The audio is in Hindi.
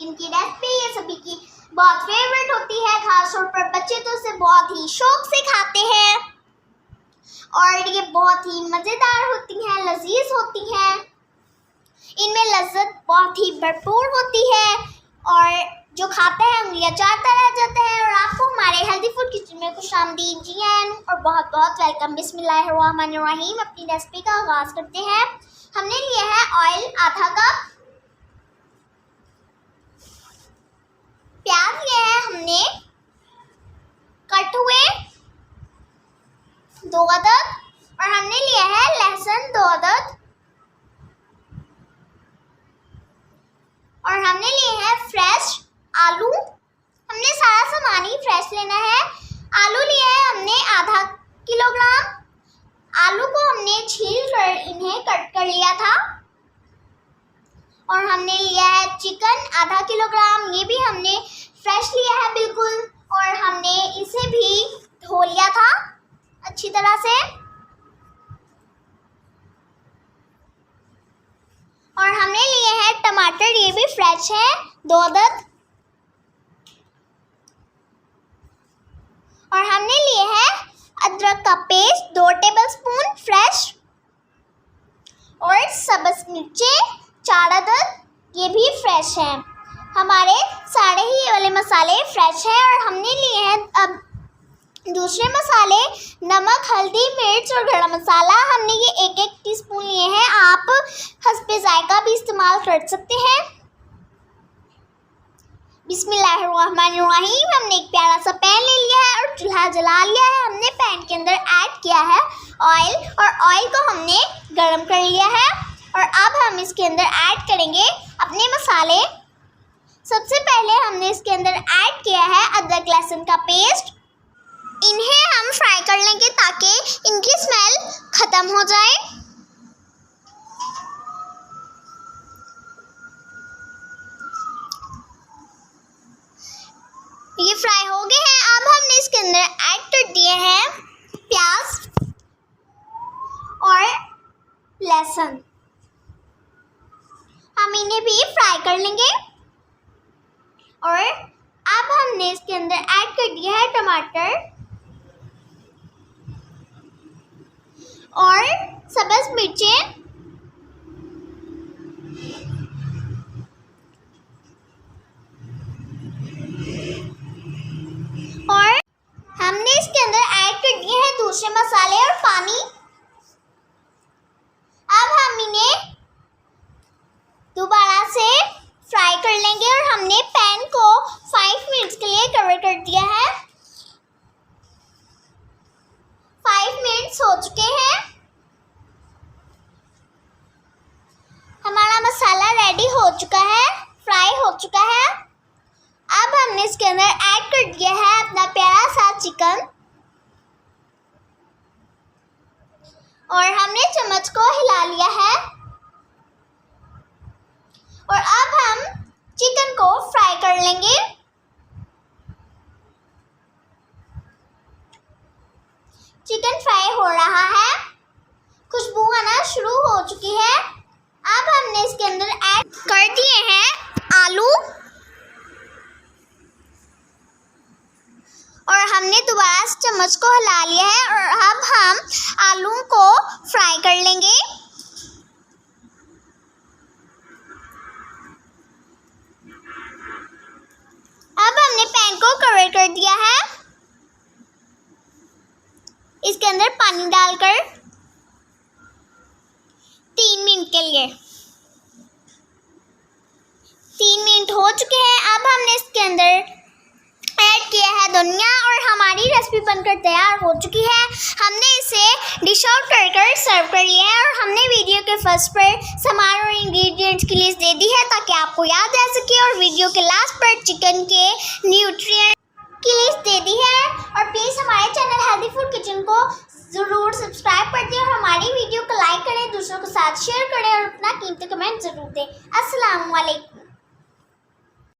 चिकन की रेसिपी ये सभी की बहुत फेवरेट होती है, खासतौर पर बच्चे तो इसे बहुत ही शौक से खाते हैं और ये बहुत ही मज़ेदार होती हैं, लजीज होती हैं। इनमें लज्जत बहुत ही भरपूर होती है और जो खाते हैं उंगलियां चाटता रह जाता है। और आपको हमारे हेल्दी फूड किचन में खुशामदीद जी और बहुत बहुत वेलकम। बिस्मिल्लाहिर्रहमानिर्रहीम। अपनी रेसिपी का आगाज़ करते हैं। हमने लिया है ऑयल आधा कप, प्याज लिए हैं हमने कट हुए 2 अदद और हमने लिया है लहसुन 2 अदद और हमने लिए हैं फ्रेश आलू। हमने सारा सामान ही फ्रेश लेना है। आलू लिए हैं हमने आधा किलोग्राम। आलू को हमने छील कर इन्हें कट कर लिया था। और हमने लिया है चिकन आधा किलोग्राम, ये भी हमने फ्रेश लिया है बिल्कुल और हमने इसे भी धो लिया था अच्छी तरह से। और हमने लिए हैं टमाटर, ये भी फ्रेश है 2 अदद। और हमने लिए हैं अदरक का पेस्ट 2 टेबलस्पून फ्रेश और सब्ज़ मिर्चें 4 अदद, ये भी फ्रेश हैं। हमारे सारे ही ये वाले मसाले फ्रेश हैं। और हमने लिए हैं अब दूसरे मसाले, नमक, हल्दी, मिर्च और गरम मसाला। हमने ये 1-1 टीस्पून लिए हैं। आप हस्बे जायका भी इस्तेमाल कर सकते हैं। बिस्मिल्लाहिर्रहमानिर्रहीम। हमने एक प्यारा सा पैन ले लिया है और चूल्हा जला लिया है। हमने पैन के अंदर ऐड किया है ऑयल और ऑयल को हमने गरम कर लिया है। और अब हम इसके अंदर ऐड करेंगे अपने मसाले। सबसे पहले हमने इसके अंदर ऐड किया है अदरक लहसुन का पेस्ट। इन्हें हम फ्राई कर लेंगे ताकि इनकी स्मेल ख़त्म हो जाए। ये फ्राई हो गए हैं। अब हमने इसके अंदर ऐड कर दिए हैं प्याज और लहसुन। हम इन्हें भी फ्राई कर लेंगे। और अब हमने इसके अंदर ऐड कर दिया है टमाटर और सब्ज़ मिर्चें और हमने इसके अंदर ऐड कर दिए हैं दूसरे मसाले और पानी। अब हम इन्हें दोबारा से फ्राई कर लेंगे और हमने पैन को 5 मिनट्स के लिए कवर कर दिया है। 5 मिनट्स हो चुके हैं। हमारा मसाला रेडी हो चुका है, फ्राई हो चुका है। अब हमने इसके अंदर ऐड कर दिया है अपना प्यारा सा चिकन और हमने चम्मच को हिला लिया है। और अब हम चिकन को फ्राई कर लेंगे। चिकन फ्राई हो रहा है, खुशबू आना शुरू हो चुकी है। अब हमने इसके अंदर ऐड कर दिए हैं आलू और हमने दोबारा से चम्मच को हिला लिया है। और अब हम आलू को फ्राई कर लेंगे। अब हमने पैन को कवर कर दिया है। इसके अंदर पानी डालकर 3 मिनट के लिए। 3 मिनट हो चुके हैं। अब हमने इसके अंदर ऐड किया है धनिया और हमारी रेसिपी बनकर तैयार हो चुकी है। हमने इसे डिश आउट कर सर्व कर लिया है। और हमने वीडियो के फर्स्ट पर सामान और इंग्रेडिएंट्स की लिस्ट दे दी है ताकि आपको याद रह सके। और वीडियो के लास्ट पर चिकन के न्यूट्रिएंट की लिस्ट दे दी है। और प्लीज़ हमारे चैनल हेल्दी फूड किचन को ज़रूर सब्सक्राइब कर दें और हमारी वीडियो को लाइक करें, दूसरों के साथ शेयर करें और अपना कीमती कमेंट ज़रूर दें। अस्सलाम वालेकुम।